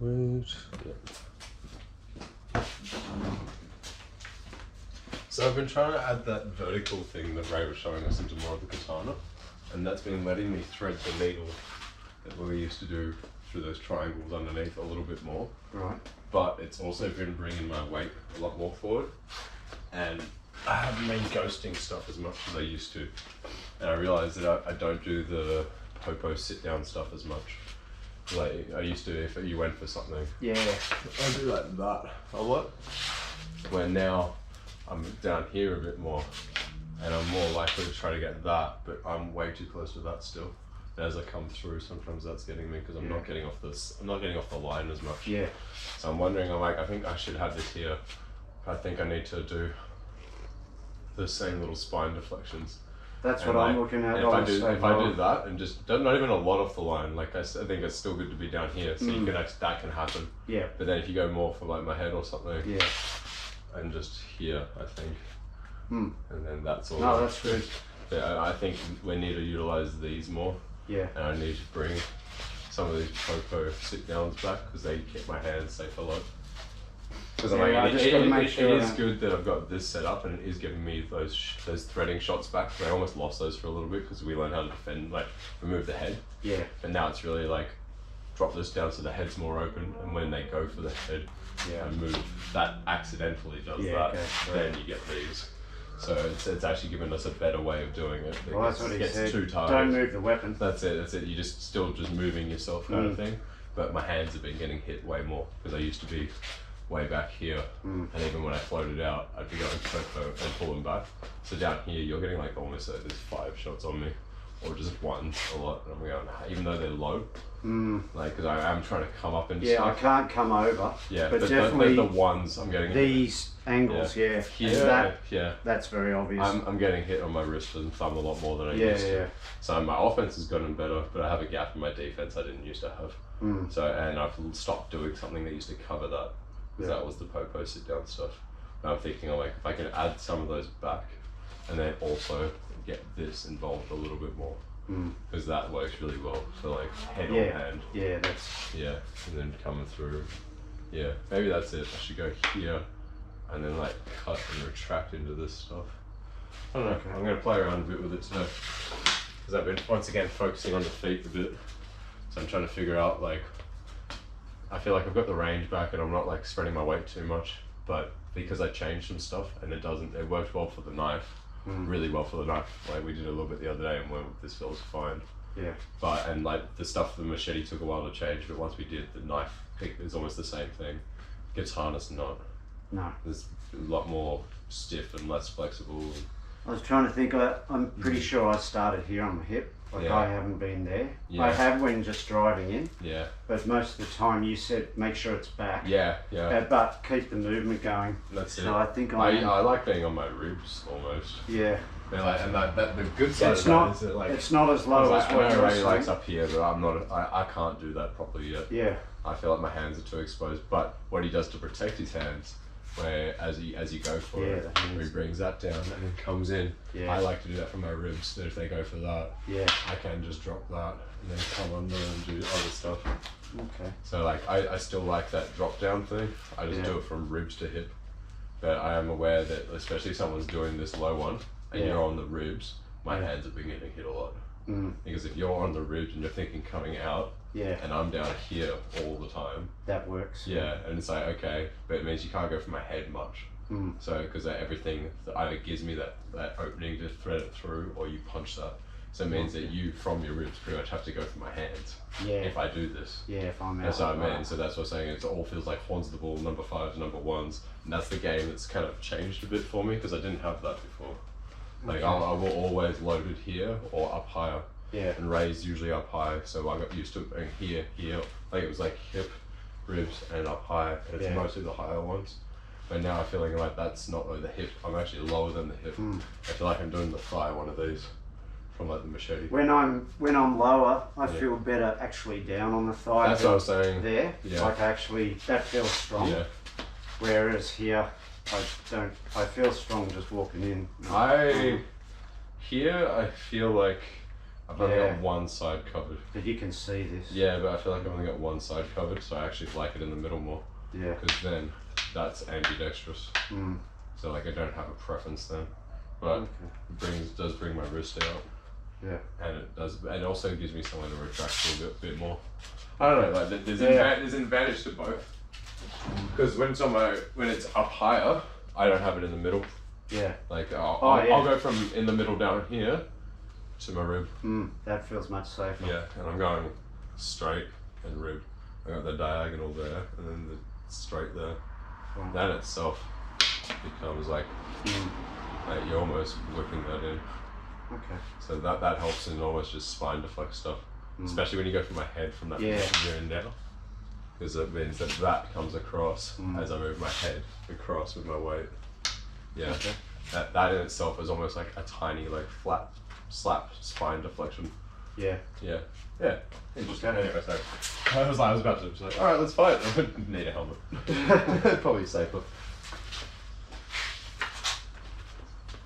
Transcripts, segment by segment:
Sweet. Yeah. So I've been trying to add that vertical thing that Ray was showing us into more of the katana, and that's been letting me thread the needle that we used to do through those triangles underneath a little bit more. Right. But it's also been bringing my weight a lot more forward, and I haven't been ghosting stuff as much as I used to. And I realized that I don't do the popo sit down stuff as much. Like I used to if you went for something. Yeah. I do like that a lot. Where now I'm down here a bit more, and I'm more likely to try to get that, but I'm way too close to that still. And as I come through, sometimes that's getting me because I'm not getting off this. I'm not getting off the line as much. Yeah. So I'm wondering. I'm like, I think I should have this here. I think I need to do the same little spine deflections. That's what I'm looking at. If I do that and just not even a lot off the line, like I think it's still good to be down here, so you can that can happen. Yeah. But then if you go more for like my head or something, yeah, and just here, I think, and then that's all. No, that's good. Yeah, I think we need to utilize these more. Yeah. And I need to bring some of these popo sit downs back because they keep my hands safe a lot. Because it is good that I've got this set up and it is giving me those threading shots back. I almost lost those for a little bit because we learned how to defend, like remove the head. Yeah. But now it's really like drop this down so the head's more open, and when they go for the head, and move that accidentally does that. Okay, then you get these. So it's actually given us a better way of doing it. Well, that's what he said. Too tired. Don't move the weapon. That's it. You're still moving yourself kind of thing. But my hands have been getting hit way more because I used to be way back here, and even when I floated out, I'd be going popo and pulling back. So down here, you're getting like almost there's 5 shots on me, or just 1 a lot. And I'm going, even though they're low, like because I'm trying to come up and I can't come over. Yeah, but definitely the ones I'm getting these angles. Yeah, here, that's very obvious. I'm getting hit on my wrist and thumb a lot more than I used to. So my offense has gotten better, but I have a gap in my defense I didn't used to have. So and I've stopped doing something that used to cover that. Because that was the popo sit down stuff. And I'm thinking like if I can add some of those back and then also get this involved a little bit more, because that works really well for like head on hand. Yeah, that's and then coming through. Yeah, maybe that's it. I should go here and then like cut and retract into this stuff. I don't know. Okay. I'm gonna play around a bit with it today because I've been once again focusing on the feet a bit. So I'm trying to figure out like. I feel like I've got the range back and I'm not like spreading my weight too much, but because I changed some stuff and it worked well for the knife, really well for the knife. Like we did a little bit the other day and this feels fine. Yeah. And like the stuff, the machete took a while to change, but once we did, the knife is almost the same thing. Gets harnessed, not. No. There's a lot more stiff and less flexible. I was trying to think, I'm pretty sure I started here on the hip. Like I haven't been there. Yeah. I have when just driving in. Yeah. But most of the time you said make sure it's back. Yeah, yeah. But keep the movement going. That's it. So I think I like being on my ribs almost. Yeah. They're like, and the good side of that is that like it's not as low as what you're saying. Likes up here, but I'm not. I can't do that properly yet. Yeah. I feel like my hands are too exposed. But what he does to protect his hands, where as you go for it, he brings that down and then comes in. Yeah. I like to do that for my ribs. That if they go for that, I can just drop that and then come under and do other stuff. Okay. So like I still like that drop down thing. I just do it from ribs to hip. But I am aware that especially if someone's doing this low one and you're on the ribs, my hands have been getting hit a lot. Because if you're on the ribs and you're thinking coming out, and I'm down here all the time. That works. Yeah, and it's like, okay, but it means you can't go for my head much. So, because everything either gives me that opening to thread it through, or you punch that. So it means that you, from your ribs, pretty much have to go for my hands. Yeah. If I do this. Yeah, if I'm out. That's what I mean. So that's what I'm saying. It all feels like horns of the ball, number 5s, number 1s. And that's the game that's kind of changed a bit for me, because I didn't have that before. Like, I will always load it here or up higher. Yeah. And raised usually up high, so I got used to it being here. Like it was like hip, ribs, and up high. And it's mostly the higher ones. But now I'm feeling like that's not like the hip. I'm actually lower than the hip. I feel like I'm doing the thigh one of these from like the machete. When I'm lower, I feel better actually down on the thigh. That's what I was saying. There, like actually that feels strong. Yeah. Whereas here, I don't. I feel strong just walking in. I feel like I've only got one side covered. But you can see this. Yeah, but I feel like I've only got one side covered, so I actually like it in the middle more. Yeah. Because then that's ambidextrous. So like I don't have a preference then. But it does bring my wrist out. Yeah. And it also gives me somewhere to retract a bit more. I don't know, like there's an advantage to both. Because when it's up higher, I don't have it in the middle. Yeah. Like I'll go from in the middle down here to my rib. That feels much safer. Yeah, and I'm going straight and rib. I got the diagonal there and then the straight there. That itself becomes like you're almost whipping that in. Okay. So that helps in almost just spine deflect stuff. Especially when you go from my head from that position here and down. Because it means that comes across as I move my head across with my weight. Yeah. Okay. That in itself is almost like a tiny like flat slap spine deflection. Yeah. Yeah. Yeah. Interesting. Anyway, so I was about to say, alright, let's fight. I would need a helmet. Probably safer.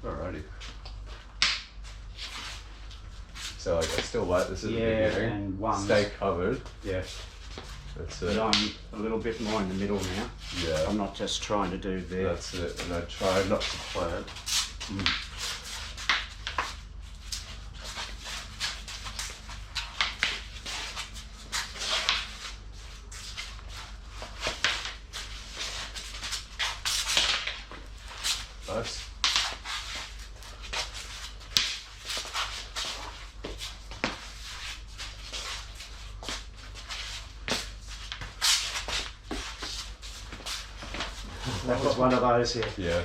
Alrighty. So like I still like this at the beginning. And stay covered. Yeah. That's it. But I'm a little bit more in the middle now. Yeah. I'm not just trying to do there. That's it. And I try not to plant. Nice. That was one of those here. Yeah.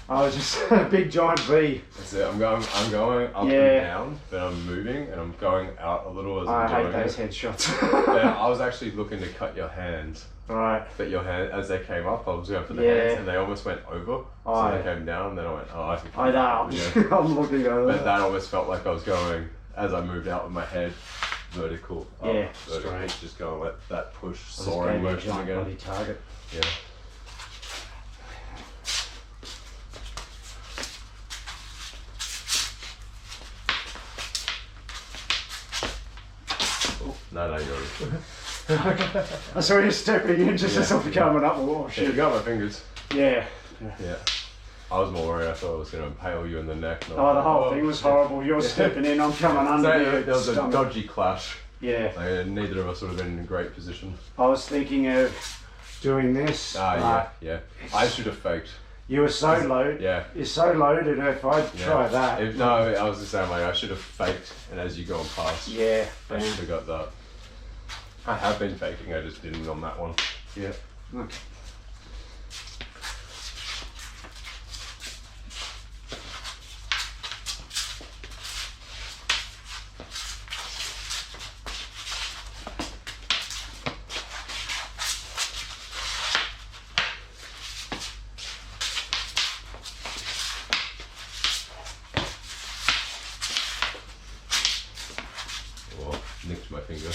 I was just a big giant V. That's it. I'm going up and down, but I'm moving and I'm going out a little as I'm doing it. I hate those headshots. Yeah, I was actually looking to cut your hands. Right. But your hand, as they came up, I was going for the hands and they almost went over. So they came down and then I went, I think I know. I'm looking over. But that almost felt like I was going, as I moved out with my head, vertical. Yeah, straight. Just going to let that push soaring motion again. Target. Yeah. No, you're I saw you stepping in just as I was coming up. Oh shit! You got my fingers. Yeah. I was more worried. I thought I was going to impale you in the neck. The whole thing was horrible. You're stepping in, I'm coming under you. There was a dodgy clash. Yeah. Neither of us would have been in a great position. I was thinking of doing this. Yeah. I should have faked. You were so low. Yeah. You're so loaded. If I try that. I was the same way. I should have faked, and as you go on past, I should have got that. I have been faking. I just didn't on that one. Yeah. Okay. Nicked my finger.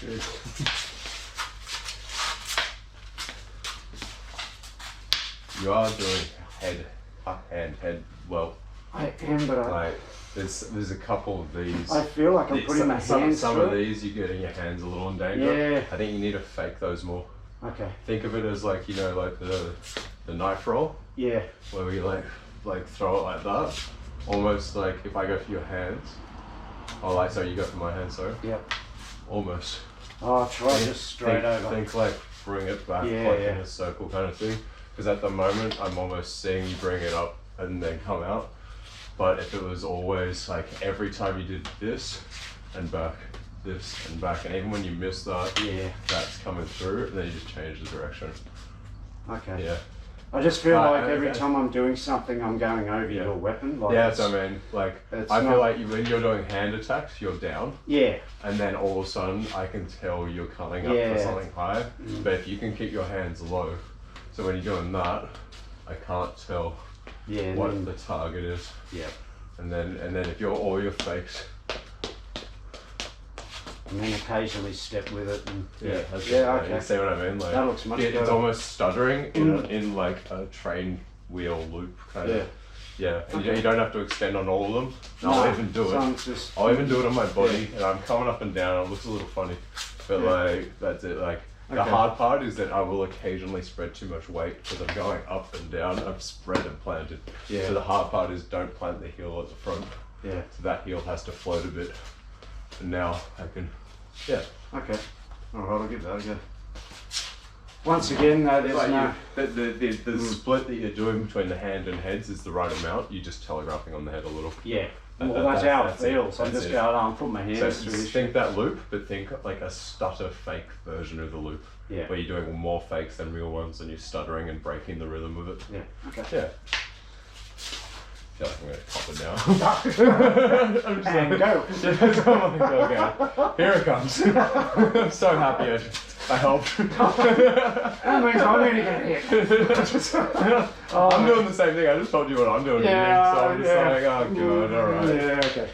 Good. You are doing head well. I am, but like there's a couple of these. I feel like I'm putting my hands some of these you're getting your hands a little in danger. Yeah. I think you need to fake those more. Okay. Think of it as like like the knife roll. Yeah. Where we like throw it like that. Almost like if I go for your hands. Oh, like so you go for my hands, sorry. Yep. Almost. Oh, try just straight over. Think like bring it back in a circle kind of thing. Because at the moment I'm almost seeing you bring it up and then come out. But if it was always like every time you did this and back, this and back, and even when you miss that, that's coming through, and then you just change the direction. Okay. Yeah. I just feel like every time I'm doing something, I'm going over your weapon. Like yeah, so I mean, like, I feel like when you're doing hand attacks, you're down. Yeah. And then all of a sudden, I can tell you're coming up for something higher. But if you can keep your hands low, so when you're doing that, I can't tell what the target is. Yeah. And then if you're fakes. And then occasionally step with it. And okay. You see what I mean? Like, that looks much better. It's almost stuttering in like a trained wheel loop kind of. Yeah, and you don't have to extend on all of them. I'll even do it. I'll even do it on my body, and I'm coming up and down. It looks a little funny, but like that's it. Like the hard part is that I will occasionally spread too much weight because I'm going up and down. I've spread and planted. Yeah. So the hard part is don't plant the heel at the front. Yeah. So that heel has to float a bit. And now I can. Yeah. Okay. All right, I'll give that a go. Once again, though, there's no... The split that you're doing between the hand and heads is the right amount. You're just telegraphing on the head a little. Yeah. Well, that's how it feels. I just go, and put my hands through this. Think that loop, but think like a stutter fake version of the loop. Yeah. Where you're doing more fakes than real ones and you're stuttering and breaking the rhythm of it. Yeah. Okay. Yeah. I feel like I'm going to pop it now. I'm just and go. Okay. Here it comes. I'm so happy I helped. That means I'm going to get hit. I'm doing the same thing. I just told you what I'm doing. Yeah, so I'm just like, oh good, alright. Yeah, okay.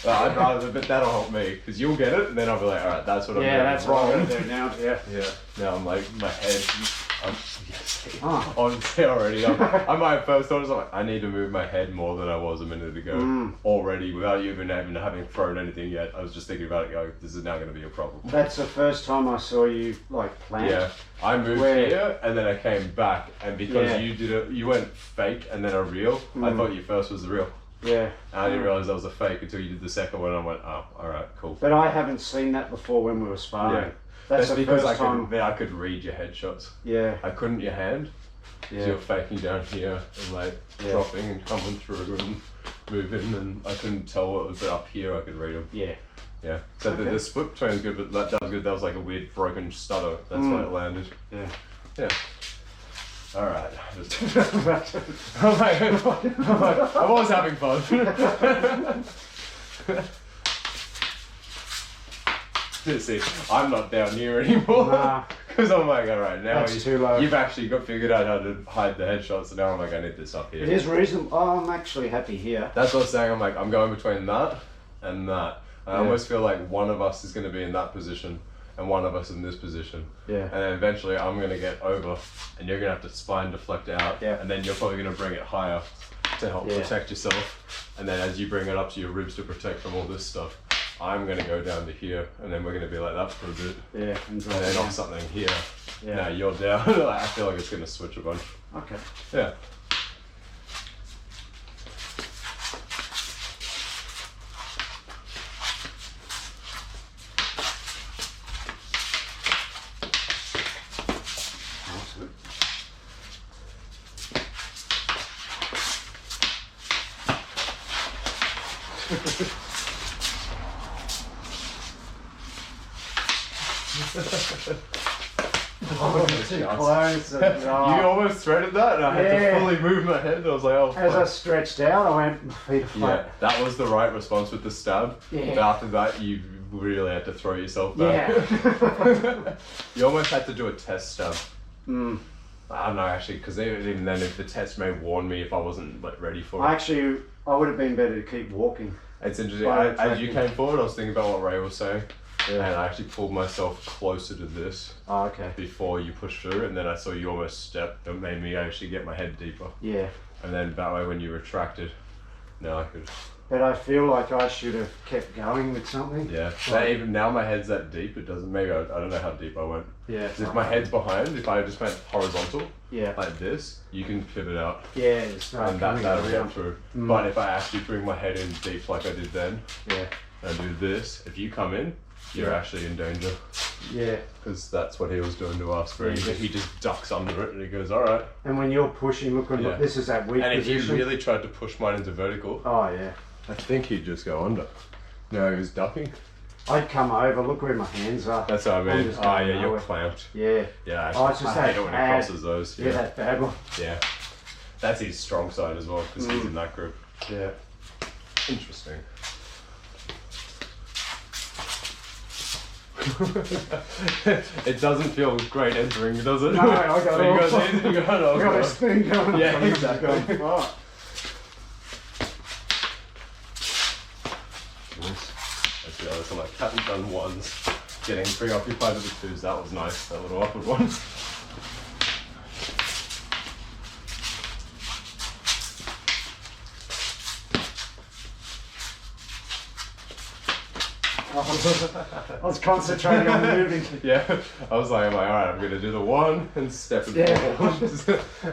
I'd rather, but that'll help me because you'll get it, and then I'll be like, alright, that's what I'm doing. Yeah, that's what I'm going to do now. Yeah. Yeah. Now I'm like, my head. Honestly, already. I might have first thought, I was like, I need to move my head more than I was a minute ago. Already, without even having thrown anything yet. I was just thinking about it, going, this is now going to be a problem. That's the first time I saw you like plant. Yeah, I moved here and then I came back, and because you did it, you went fake and then a reel. I thought you first was the real. Yeah. And I didn't realize that was a fake until you did the second one. And I went, oh, all right, cool. But I haven't seen that before when we were sparring. Yeah. That's the because first time. I could read your headshots. Yeah. I couldn't your hand. Yeah. So you're faking down here and like dropping and coming through and moving, and I couldn't tell what was up here. I could read them. Yeah. Yeah. So the split between is good, but that was good. That was like a weird broken stutter. That's why it landed. Yeah. Yeah. All right. I was having fun. See, I'm not down here anymore because I'm like, all right, now too low. You've actually figured out how to hide the headshots, so now I'm like, I need this up here. It is reasonable. Oh, I'm actually happy here. That's what I'm saying. I'm like, I'm going between that and that. I almost feel like one of us is going to be in that position and one of us in this position. Yeah. And then eventually I'm going to get over, and you're going to have to spine deflect out. Yeah. And then you're probably going to bring it higher to help protect yourself. And then as you bring it up to your ribs to protect from all this stuff, I'm going to go down to here, and then we're going to be like that for a bit. Yeah. And then on something here. Yeah. Now you're down. I feel like it's going to switch a bunch. Okay. Yeah. Too close. You almost threaded that, and I had to fully move my head. I was like, oh. As I stretched out, I went, my feet are flat. Yeah, that was the right response with the stab. Yeah. But after that, you really had to throw yourself back. Yeah. You almost had to do a test stab. I don't know, actually, because even then, if the test may warn me if I wasn't ready for it. I would have been better to keep walking. It's interesting. As you came forward, I was thinking about what Ray was saying. Yeah. And I actually pulled myself closer to this before you pushed through, and then I saw you almost step. It made me actually get my head deeper. Yeah. And then that way when you retracted, now I could... But I feel like I should have kept going with something. Yeah. Even now my head's that deep, it doesn't... Maybe I don't know how deep I went. Yeah. If my head's behind, if I just went horizontal, like this, you can pivot out. Yeah. It's and that'll get through. But if I actually bring my head in deep like I did then, and I do this, if you come in, you're actually in danger. Yeah. Because that's what he was doing to us. He just ducks under it and he goes, all right. And when you're pushing, look, this is that weak position. And if you really tried to push mine into vertical, I think he'd just go under. No, he was ducking. I'd come over, look where my hands are. That's what I mean. Oh yeah, you're clamped. Yeah. Yeah, actually, I hate it when it crosses those. Yeah, that bad one. Yeah. That's his strong side as well, because he's in that group. Yeah. Interesting. It doesn't feel great entering, does it? No, I got it. You got a spin going. Yeah, exactly. That's like haven't done ones. Getting preoccupied with the twos, that was nice. That little upward one. I was concentrating on moving. Yeah, I was like, alright, I'm gonna do the one and step and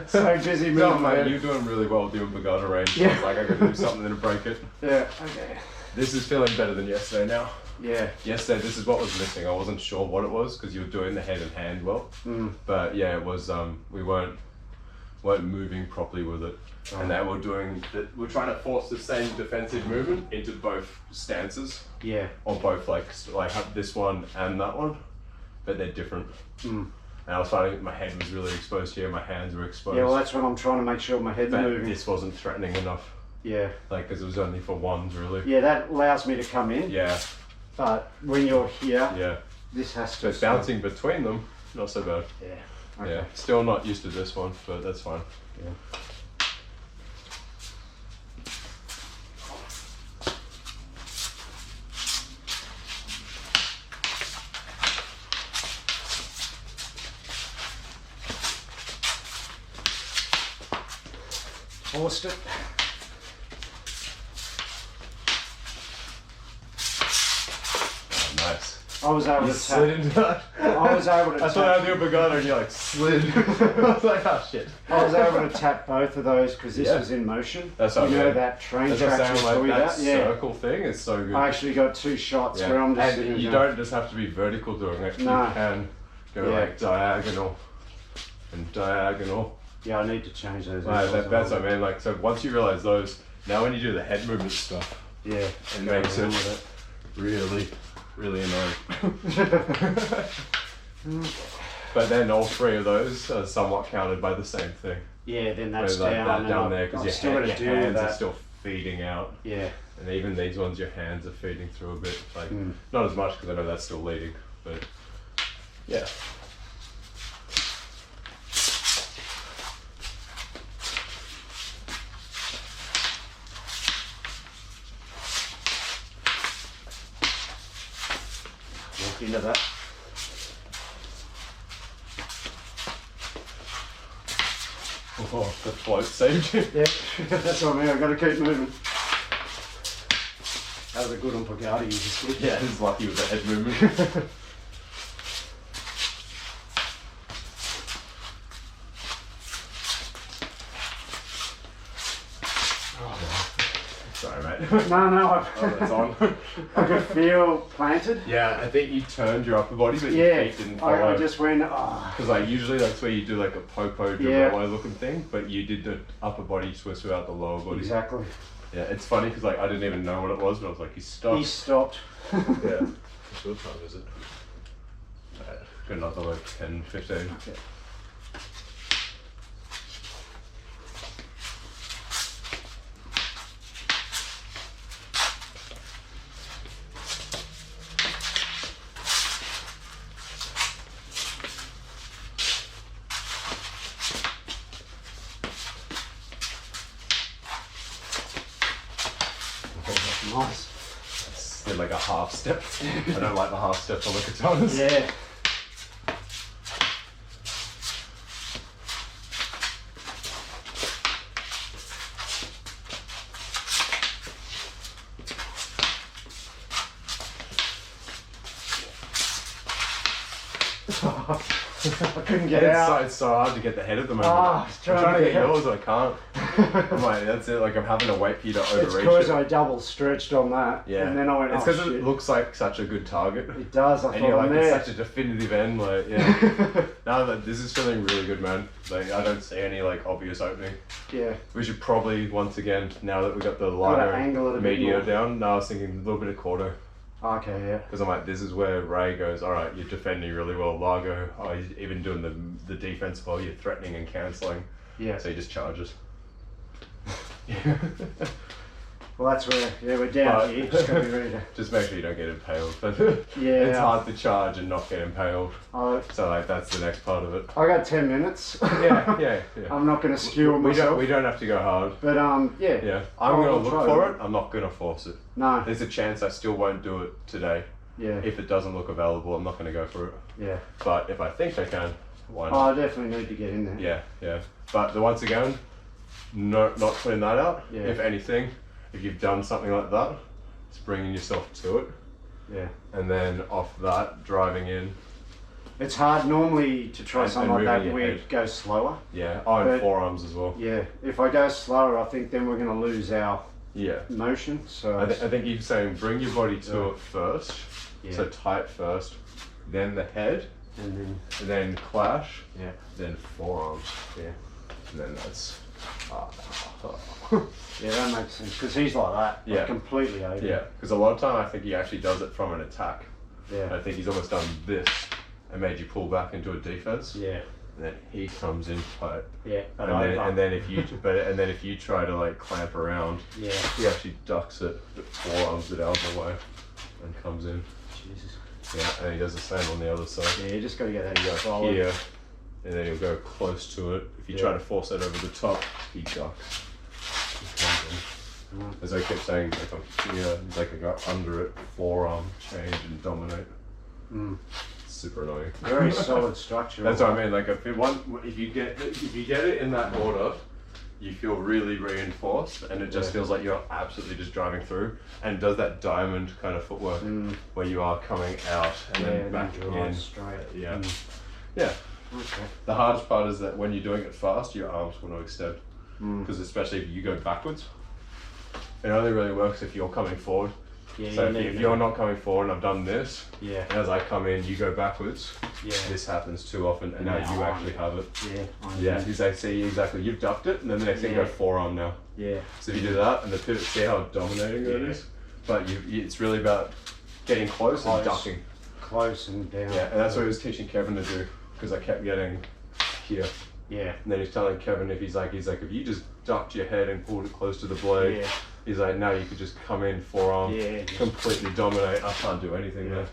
So busy moving. Mate, you're doing really well doing pulgada range. Yeah. I was like, I gotta do something to break it. Yeah, okay. This is feeling better than yesterday now. Yeah. Yesterday, this is what was missing. I wasn't sure what it was because you were doing the head and hand well. But yeah, it was, we weren't moving properly with it. And they were doing, we're trying to force the same defensive movement into both stances. Yeah. Or both, like have this one and that one, but they're different. And I was finding my head was really exposed here, my hands were exposed. Yeah, well that's what I'm trying to make sure my head's moving. This wasn't threatening enough. Yeah. Like, because it was only for ones, really. Yeah, that allows me to come in. Yeah. But when you're here, yeah, this has to... So it's bouncing between them, not so bad. Yeah. Okay. Yeah, still not used to this one, but that's fine. Yeah. Forced it. Oh, nice. I was able to slid into that. I was able to I thought I was doing pulgada and you like slid. I was like, oh shit. I was able to tap both of those because this was in motion. That's what you know that train traction like that circle thing is so good. I actually got 2 shots where I'm just and you don't just have to be vertical doing it. No. You can go like diagonal and diagonal. Yeah, I need to change those. That's what I mean. Like, so once you realize those, now when you do the head movement stuff, it makes it really, really annoying. But then all 3 of those are somewhat counted by the same thing. Yeah, then that's like down. That down there because your hands are still feeding out. Yeah. And even these ones, your hands are feeding through a bit. Like not as much because I know that's still leading, but yeah. Into that. Oh, the float saved you. Yeah, that's what I mean. I've got to keep moving. That was a good on pulgada you just did. Yeah, he's lucky with the head movement. Sorry, mate. No. That's on. I could feel planted. Yeah, I think you turned your upper body, but your feet didn't follow. I just went, Because like usually that's where you do like a popo Relo looking thing, but you did the upper body twist without the lower body. Exactly. Yeah, it's funny because like I didn't even know what it was, but I was like, he stopped. He stopped. Yeah. What time is it? Got another like 10, 15. Okay. Nice. Did like a half step. I don't like the half step on the katanas. Yeah. I couldn't get out. It's so hard to get the head at the moment. I'm trying to get yours, I can't. I'm like, that's it. Like I'm having to wait for you to overreach It's because I double stretched on that. Yeah. And then I went, it's because it looks like such a good target. It does. I and thought you're like, it's such a definitive end. Like, yeah. No, but this is feeling really good, man. Like I don't see any like obvious opening. Yeah. We should probably once again, now that we got the lighter media down. Now I was thinking a little bit of quarter. Okay, yeah. Because I'm like, this is where Ray goes, all right, you're defending really well. Largo, he's even doing the defense while you're threatening and cancelling. Yeah. So he just charges. Well, that's where, we're down here. Just gotta be ready to... Just make sure you don't get impaled. But yeah. It's hard to charge and not get impaled. So like, that's the next part of it. I got 10 minutes. yeah. I'm not going to skew myself. We don't have to go hard. But yeah. Yeah. I'm going to look for it. I'm not going to force it. No. There's a chance I still won't do it today. Yeah. If it doesn't look available, I'm not going to go for it. Yeah. But if I think I can, why not? I definitely need to get in there. Yeah. But once again, not putting that out. Yeah. If anything, if you've done something like that, it's bringing yourself to it. Yeah. And then off that, driving in. It's hard normally to try something like that. We go slower. Yeah. Oh, and forearms as well. Yeah. If I go slower, I think then we're going to lose our motion. So I think you're saying bring your body to it first. Yeah. So tight first, then the head, and then clash. Yeah. Then forearms. Yeah. And then that's. Yeah, that makes sense because he's like that. Like completely over. Yeah. Because a lot of time I think he actually does it from an attack. Yeah. I think he's almost done this and made you pull back into a defense. Yeah. And then he comes in tight. Yeah. And then if you try to like clamp around, he actually ducks it, forearms it out of the way, and comes in. Jesus. Yeah, and he does the same on the other side. Yeah, you just got to get that go here, and then he'll go close to it. If you try to force that over the top, he ducks. He comes in. As I kept saying, like I'm here, like I got under it, forearm, change and dominate. Super annoying. Very solid structure. That's what I mean. Like if you get it in that order, you feel really reinforced, and it just feels like you're absolutely just driving through, and does that diamond kind of footwork where you are coming out and then back in. Straight. Yeah. Okay. The hardest part is that when you're doing it fast, your arms want to extend, because especially if you go backwards, it only really works if you're coming forward. Yeah, so if you're not coming forward and I've done this, and as I come in, you go backwards, this happens too often, and now you actually have it. Exactly. You've ducked it, and then the next thing, go forearm now. Yeah. So if you do that, and the pivot, see how dominating it is? But it's really about getting close and ducking. Close and down. Yeah, and that's what he was teaching Kevin to do, because I kept getting here. Yeah. And then he's telling Kevin if he's like, if you just ducked your head and pulled it close to the blade, he's like, now you could just come in forearm, completely dominate. I can't do anything there.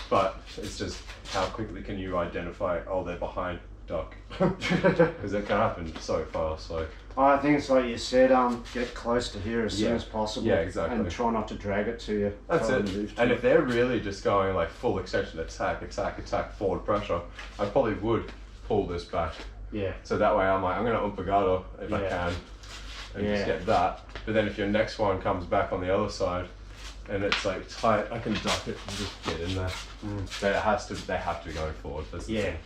But it's just how quickly can you identify, oh, they're behind, duck. Because it can happen so fast. Like, I think it's like you said, get close to here as soon as possible. Yeah, exactly. And try not to drag it to you. That's it. And if they're really just going like full extension, attack, forward pressure, I probably would pull this back. Yeah. So that way I'm like, I'm going to pulgada if I can, and just get that. But then if your next one comes back on the other side, and it's like tight, I can duck it and just get in there. But they have to be going forward. That's the thing.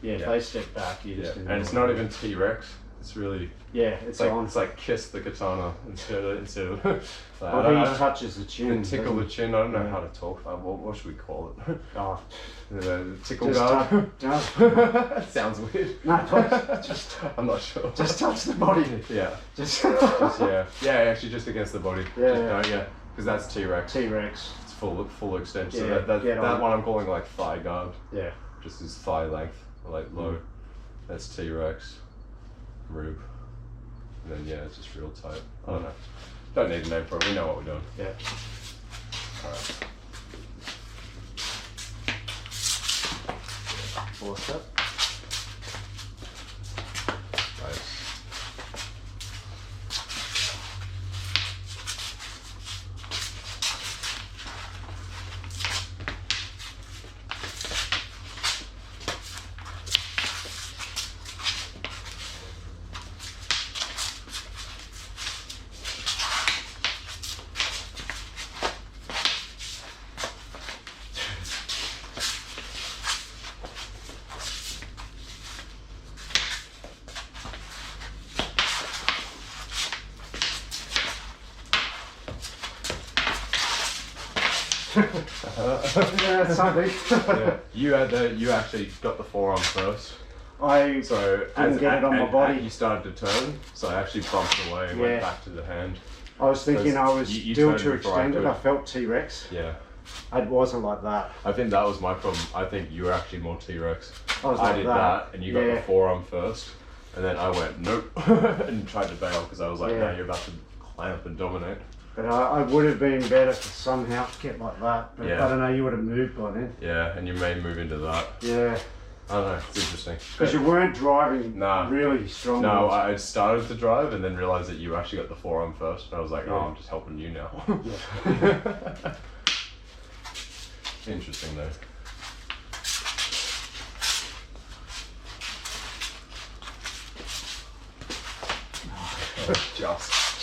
If they step back, you just. And it's not even T-Rex. It's really. Yeah, it's like kiss the katana instead of. Like, he touches the chin. And tickle the chin. I don't know how to talk. What should we call it? Oh. Tickle guard. Sounds weird. No, just. I'm not sure. Just touch the body. Yeah. Just actually, just against the body. Because that's T-Rex. T-Rex. It's full extension. So that one I'm calling like thigh guard. Yeah. Just his thigh length, like low. That's T-Rex. Rube. And then it's just real tight. I don't know. Don't need a name for it. We know what we're doing. Yeah. Alright. Four step. Nice. You actually got the forearm first. I didn't get it on my body. You started to turn, so I actually bumped away and went back to the hand. I was thinking I was still too extended. I felt T-Rex. Yeah. It wasn't like that. I think that was my problem. I think you were actually more T-Rex. I did that, and you got the forearm first, and then I went nope and tried to bail because I was like, no, you're about to clamp and dominate. But I would have been better to somehow get like that. But I don't know, you would have moved by then. Yeah, and you may move into that. Yeah. I don't know, it's interesting. Because you weren't driving really strong. No, I started to drive and then realised that you actually got the forearm first. And I was like, oh, I'm just helping you now. Interesting though.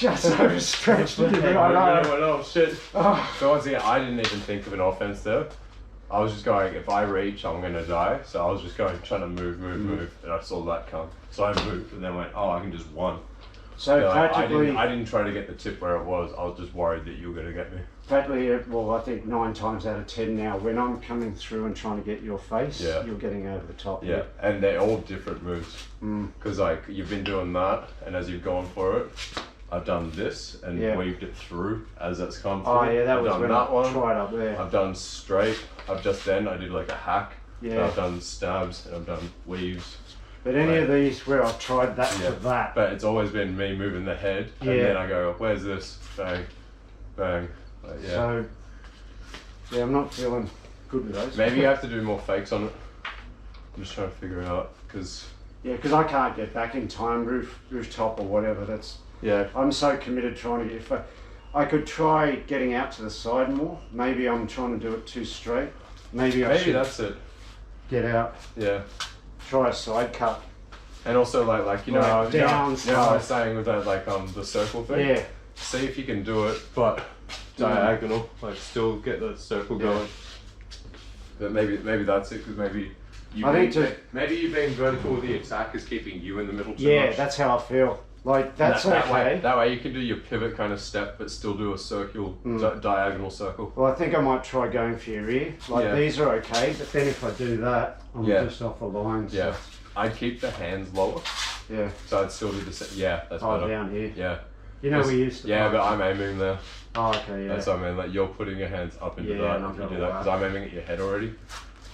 just overstretched it. Oh shit. Oh. So once again, I didn't even think of an offense there. I was just going, if I reach, I'm gonna die. So I was just going, trying to move, and I saw that come. So I moved, and then went, oh, I can just one. So practically, I didn't try to get the tip where it was. I was just worried that you were gonna get me. Practically, well, I think 9 times out of 10 now, when I'm coming through and trying to get your face, you're getting over the top. Yeah, and they're all different moves. Because like you've been doing that, and as you've gone for it, I've done this and weaved it through as it's come through. Oh yeah, that was when I one. tried up there. I've done straight. I did like a hack. Yeah. I've done stabs and I've done weaves. But any of these where I've tried that to that. But it's always been me moving the head, and then I go, where's this? Bang, bang. Like, So, yeah, I'm not feeling good with those. Maybe you have to do more fakes on it. I'm just trying to figure it out, because... Yeah, because I can't get back in time, rooftop or whatever. That's... Yeah. I'm so committed trying to get... I could try getting out to the side more. Maybe I'm trying to do it too straight. Maybe that's it. Get out. Yeah. Try a side cut. And also like you know, down. You know what I was saying with that like the circle thing? Yeah. See if you can do it, but diagonal, like still get the circle going. But maybe that's it, because maybe you being vertical with the attack is keeping you in the middle too much. Yeah, that's how I feel. Like that's okay. That way you can do your pivot kind of step, but still do a circle, diagonal circle. Well, I think I might try going for your ear. Like these are okay, but then if I do that, I'm just off the line. So. Yeah, I'd keep the hands lower. Yeah. So I'd still do the same. Yeah, that's better. Down here. Yeah. You know we used to. Yeah, but I'm aiming there. Oh, okay, yeah. That's what I mean. Like you're putting your hands up into that. If you do that, because I'm aiming at your head already.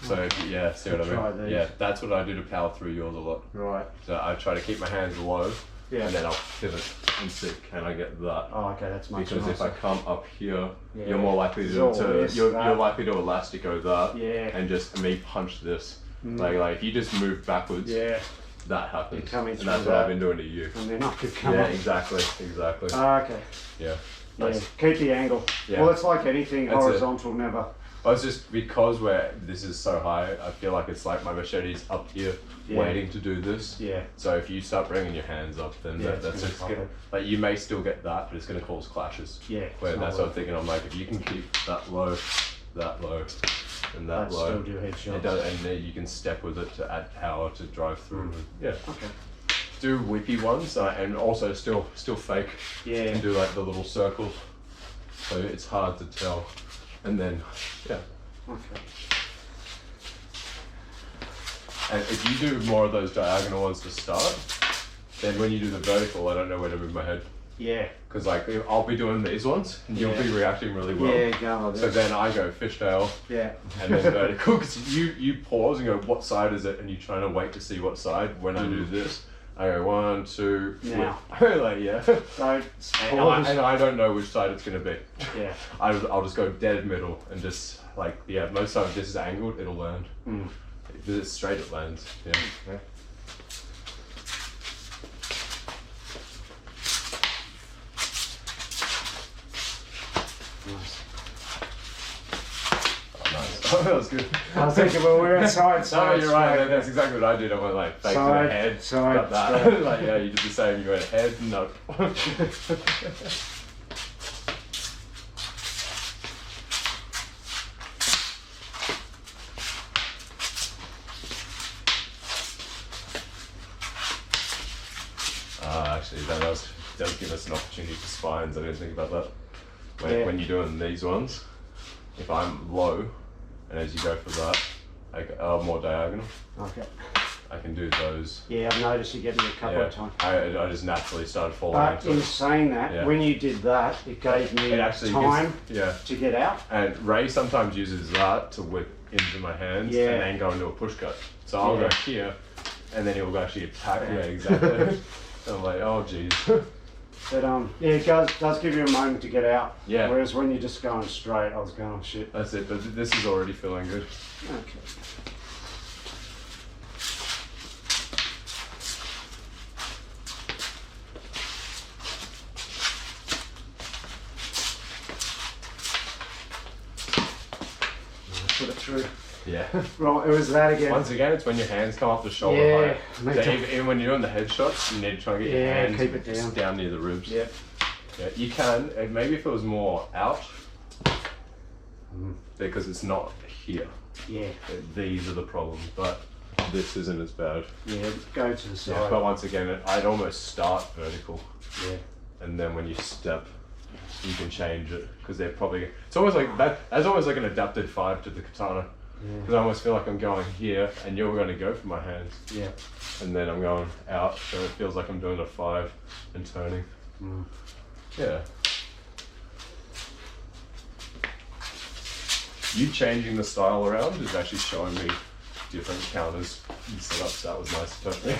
So see what I mean? Yeah, that's what I do to power through yours a lot. Right. So I try to keep my hands low. Yeah. And then I'll pivot and see, can I get that? Oh, okay, that's much Because nicer. if I come up here, you're more likely to you're likely to elastico that. Yeah. And just me punch this. Like if you just move backwards. That happens. And that's what I've been doing to you. And then I could come up. Exactly. Oh, okay. Yeah. Nice. Keep the angle. Yeah. Well, it's like anything, horizontal never. Well, it's just because this is so high, I feel like it's like my machete's up here waiting to do this. Yeah. So if you start bringing your hands up, then that's just like you may still get that, but it's going to cause clashes. Yeah. Where that's what I'm thinking. I'm like, if you can keep that low, and that low, still do headshots. It does, and then you can step with it to add power to drive through. Yeah. Okay. Do whippy ones and also still fake. Yeah. And do like the little circles, so it's hard to tell. And then, Okay. And if you do more of those diagonal ones to start, then when you do the vertical, I don't know where to move my head. Yeah. Because like I'll be doing these ones, and you'll be reacting really well. Yeah, go. So then I go fishtail. Yeah. And then vertical, because you pause and go, what side is it? And you're trying to wait to see what side. When I do this, I go 1, 2, now. Like So and I don't know which side it's gonna be. Yeah. I'll just go dead middle and just like most times if this is angled, it'll land. If it's straight, it lands. Yeah. Okay. Nice. Oh, that was good. I was thinking, well, we're outside. No, you're right. That's exactly what I did. I went like fake to the head, got that. Like you did the same. You went head, no. Actually, that does give us an opportunity for spines. I didn't think about that. When you're doing these ones, if I'm low, and as you go for that, I more diagonal. Okay. I can do those. Yeah, I've noticed you getting a couple of times. I just naturally started falling into in saying that, when you did that, it gave me time to get out. And Ray sometimes uses that to whip into my hands and then go into a push cut. So I'll go here, and then he'll actually attack. Yeah, exactly. So I'm like, oh geez. But it does give you a moment to get out. Yeah. Whereas when you're just going straight, I was going, oh, shit. That's it. But this is already feeling good. Okay. Put it through. Yeah. Right, it was that again. Once again, it's when your hands come off the shoulder height. Yeah. So even when you're doing the headshots, you need to try and get your hands keep it down near the ribs. Yeah. Yeah, you can. Maybe if it was more out, because it's not here. Yeah. These are the problems, but this isn't as bad. Yeah, go to the side. Yeah, but once again, I'd almost start vertical. Yeah. And then when you step, you can change it, because they're probably, it's almost like that, that's almost like an adapted 5 to the katana. Because I almost feel like I'm going here and you're going to go for my hands. Yeah. And then I'm going out, so it feels like I'm doing a 5 and turning. Yeah. You changing the style around is actually showing me different counters and setups. That was nice to touch me.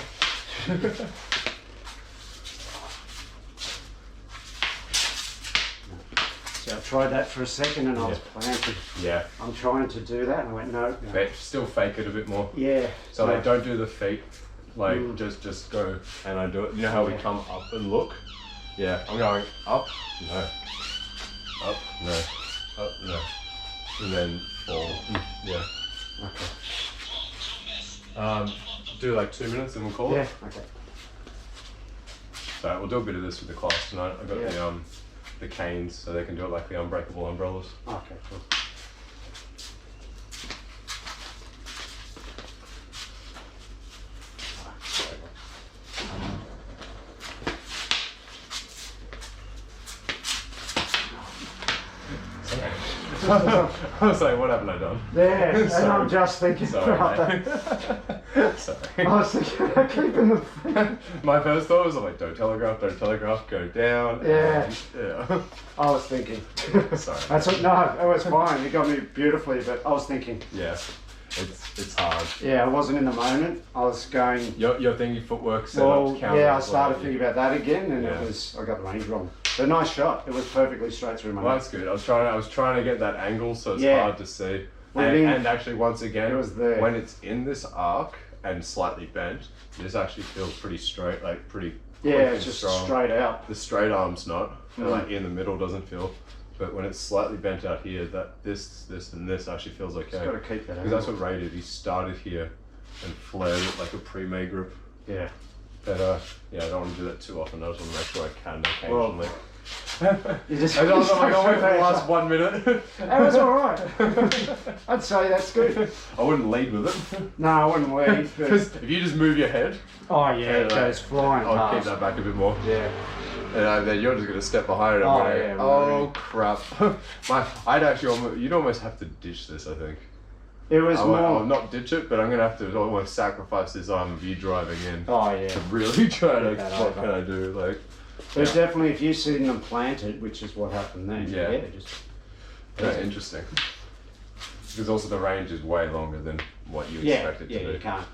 So I tried that for a second and I was planted. Yeah. I'm trying to do that and I went, no. Still fake it a bit more. Yeah. So like, don't do the feet. Like just go and I do it. You know how we come up and look? Yeah. I'm going up, no. Up, no. Up, no. And then fall. Yeah. Okay. Do like 2 minutes and we'll call it. Yeah. Okay. So we'll do a bit of this with the class tonight. I got the canes, so they can do it like the unbreakable umbrellas. Okay, cool. I was like, what haven't I done? There, and I'm just thinking about that. Sorry. I was thinking about keeping the My first thought was like, don't telegraph, go down. Yeah. Yeah. I was thinking. Sorry. That's what, no, it was fine. You got me beautifully, but I was thinking. Yeah, it's hard. Yeah, I wasn't in the moment. I was going. You're thinking footwork, Well, counter. yeah, I started thinking about that again, and Yeah. I got the range wrong. But a nice shot. It was perfectly straight through my Well, neck. that's good. I was trying to get that angle, so it's Yeah. hard to see. Well, And actually, once again, it was there. when it's in this arc and slightly bent, this actually feels pretty straight, like pretty. Yeah, quick it's and just strong. straight out. The straight arm's not, and like in the middle doesn't feel, but when it's slightly bent out here, that this and this actually feels okay. Just got to keep that. Because that's what Ray did. He started here and flared it like a pre-made grip. Yeah. But yeah, I don't want to do that too often. I just want to make sure I can occasionally. You just. I was like, I'll wait for the last 1 minute. That was all right. I'd say that's good. I wouldn't lead with it. No, I wouldn't leave. Because if you just move your head, Oh yeah, it goes flying I'll past. keep that back a bit more. Yeah. And then you're just gonna step behind it. Oh, And yeah, oh really. crap! I'd actually you'd almost have to ditch this. I think. It was I'll not ditch it, but I'm gonna have to almost sacrifice this arm of you driving in. Oh yeah. To really try to. Get that What over. can I do? Like. But definitely, if you see them planted, which is what happened then. Yeah. Just. Yeah, interesting. Because also the range is way longer than what you expect it to be. You can't.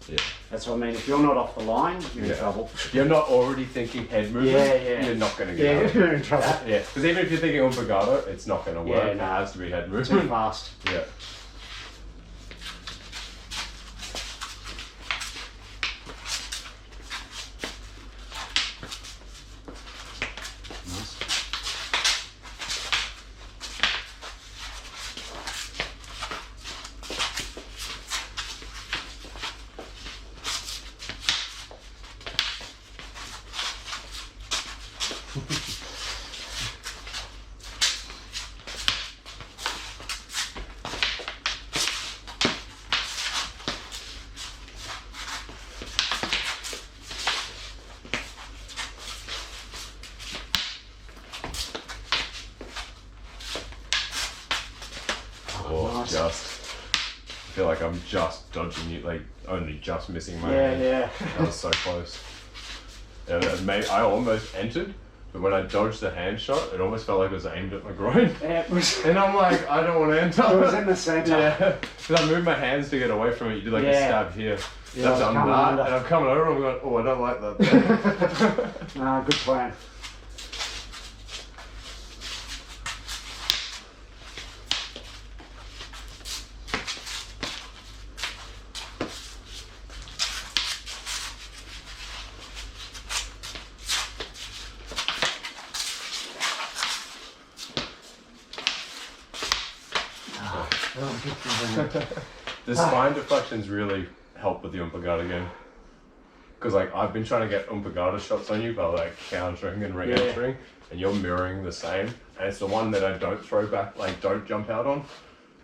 Yeah. That's what I mean. If you're not off the line, you're in trouble. You're not already thinking head movement. Yeah. You're not going to get out. You're in trouble. Yeah, because even if you're thinking pulgada, it's not going to work. Yeah, no. It has to be head Too movement. fast. Yeah. Nice. I feel like I'm just dodging you, like only just missing my Yeah, hand. yeah. That was so close. Yeah, I almost entered, but when I dodged the hand shot, it almost felt like it was aimed at my groin. Yeah, it was. And I'm like, I don't want to enter. It was in the centre. Yeah, because I moved my hands to get away from it. You did like a stab here. Yeah, That's I was under coming that, under. and I'm coming over and I'm going, oh, I don't like that. Nah, good plan. The spine deflections really help with the pulgada game. Because like I've been trying to get pulgada shots on you by like countering and re-entering, and you're mirroring the same. And it's the one that I don't throw back, like don't jump out on.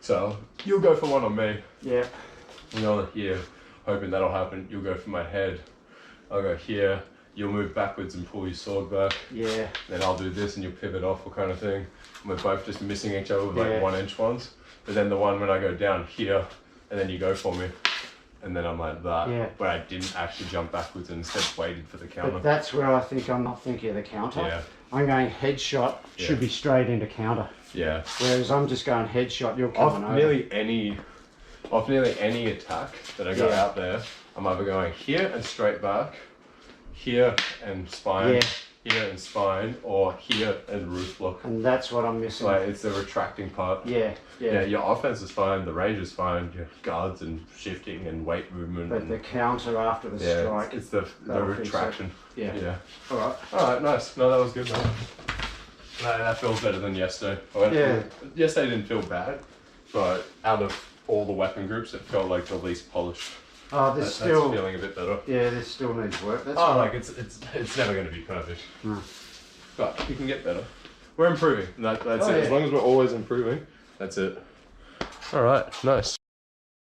So you'll go for one on me. Yeah. You know, here, hoping that'll happen. You'll go for my head. I'll go here. You'll move backwards and pull your sword back. Yeah. Then I'll do this and you'll pivot off or kind of thing. And we're both just missing each other with like 1 inch ones. But then the one when I go down here and then you go for me. And then I'm like that. Yeah. But I didn't actually jump backwards and instead waited for the counter. But that's where I think I'm not thinking of the counter. Yeah. I'm going headshot, should be straight into counter. Yeah. Whereas I'm just going headshot, you're coming over. Off nearly any attack that I go out there, I'm either going here and straight back, here and spine, here and spine, or here and roof block. And that's what I'm missing. Like it's the retracting part. Yeah. Your offense is fine, the range is fine, your guards and shifting and weight movement. But the counter after the strike. It's the retraction. So. Yeah. Alright, nice. No, that was good, man. No, that feels better than yesterday. Yesterday didn't feel bad, but out of all the weapon groups, it felt like the least polished. Oh, that's still feeling a bit better. Yeah, this still needs work. That's like it's never going to be perfect, but you can get better. We're improving. That's it. As long as we're always improving, that's it. All right, nice.